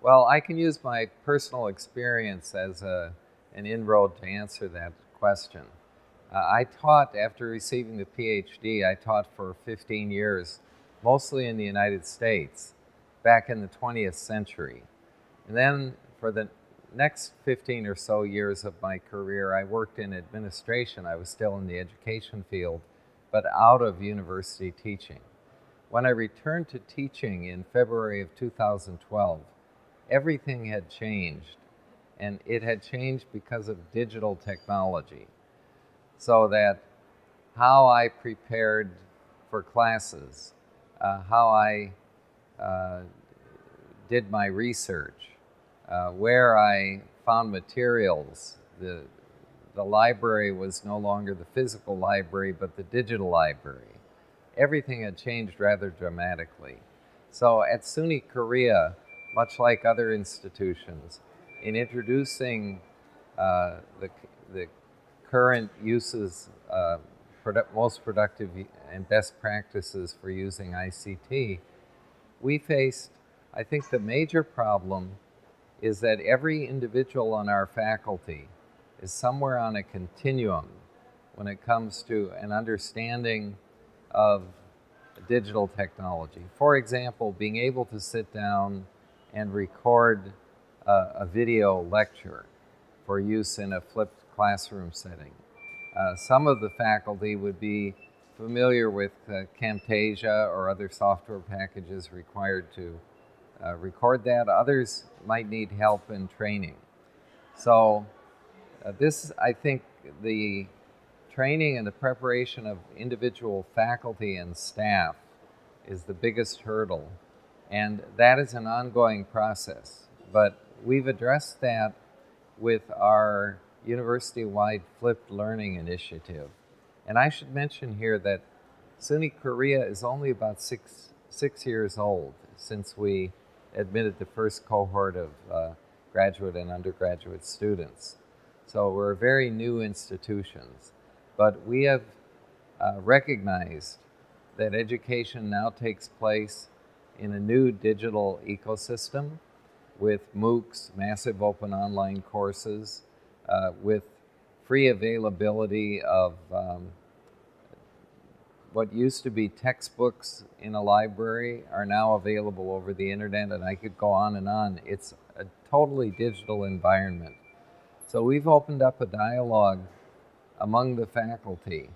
Well, I can use my personal experience as an inroad to answer that question. I taught, after receiving the PhD, I taught for 15 years, mostly in the United States, back in the 20th century. And then for the next 15 or so years of my career, I worked in administration. I was still in the education field, but out of university teaching. When I returned to teaching in February of 2012, everything had changed, and it had changed because of digital technology. So that how I prepared for classes, how I did my research, where I found materials. The library was no longer the physical library, but the digital library. Everything had changed rather dramatically. So at SUNY Korea, much like other institutions, in introducing the current uses, most productive and best practices for using ICT, we faced, I think the major problem is that every individual on our faculty is somewhere on a continuum when it comes to an understanding of digital technology. For example, being able to sit down and record a video lecture for use in a flipped classroom setting. Some of the faculty would be familiar with Camtasia or other software packages required to record that. Others might need help in training. So this, I think, the training and the preparation of individual faculty and staff is the biggest hurdle, and that is an ongoing process. But we've addressed that with our university-wide flipped learning initiative. And I should mention here that SUNY Korea is only about six years old since we admitted the first cohort of graduate and undergraduate students. So we're a very new institutions, but we have recognized that education now takes place in a new digital ecosystem with MOOCs, massive open online courses, with free availability of what used to be textbooks in a library are now available over the internet, and I could go on and on. It's a totally digital environment. So we've opened up a dialogue among the faculty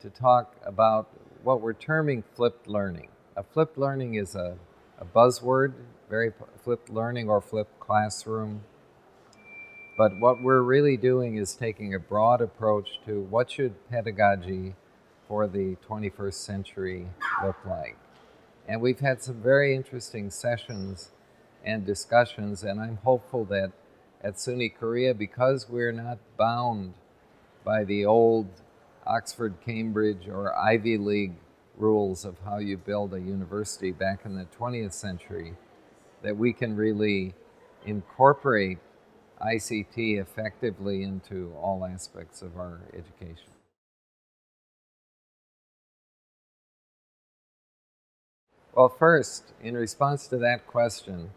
to talk about what we're terming flipped learning. A flipped learning is a buzzword, very flipped learning or flipped classroom. But what we're really doing is taking a broad approach to what should pedagogy for the 21st century look like. And we've had some very interesting sessions and discussions, and I'm hopeful that at SUNY Korea, because we're not bound by the old Oxford, Cambridge, or Ivy League rules of how you build a university back in the 20th century, that we can really incorporate ICT effectively into all aspects of our education. Well, first, in response to that question,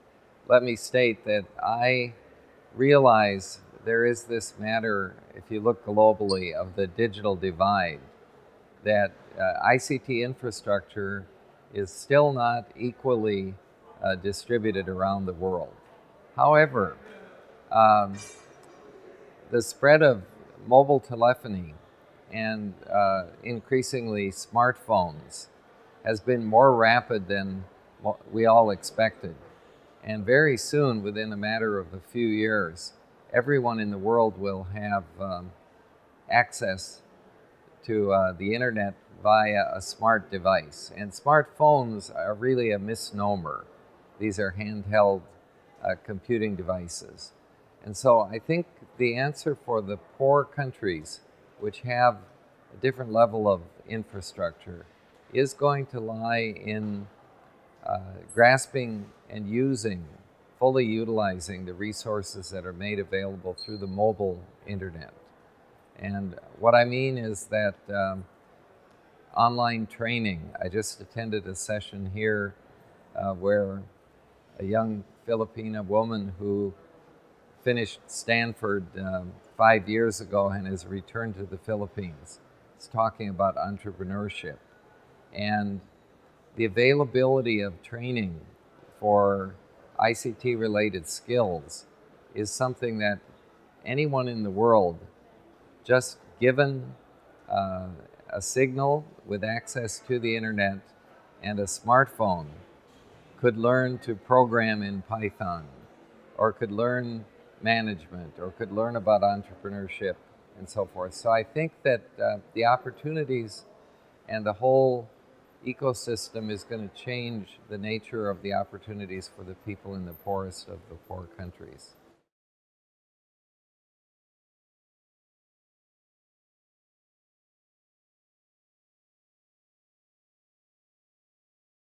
let me state that I realize there is this matter, if you look globally, of the digital divide, that ICT infrastructure is still not equally distributed around the world. However, the spread of mobile telephony and increasingly smartphones has been more rapid than we all expected. And very soon, within a matter of a few years, everyone in the world will have access to the internet via a smart device. And smartphones are really a misnomer. These are handheld computing devices. And so I think the answer for the poor countries, which have a different level of infrastructure, is going to lie in grasping and fully utilizing the resources that are made available through the mobile internet. And what I mean is that online training, I just attended a session here where a young Filipina woman who finished Stanford 5 years ago and has returned to the Philippines. It's talking about entrepreneurship. And the availability of training for ICT-related skills is something that anyone in the world, just given a signal with access to the internet and a smartphone, could learn to program in Python, or could learn management, or could learn about entrepreneurship and so forth. So I think that the opportunities and the whole ecosystem is going to change the nature of the opportunities for the people in the poorest of the poor countries.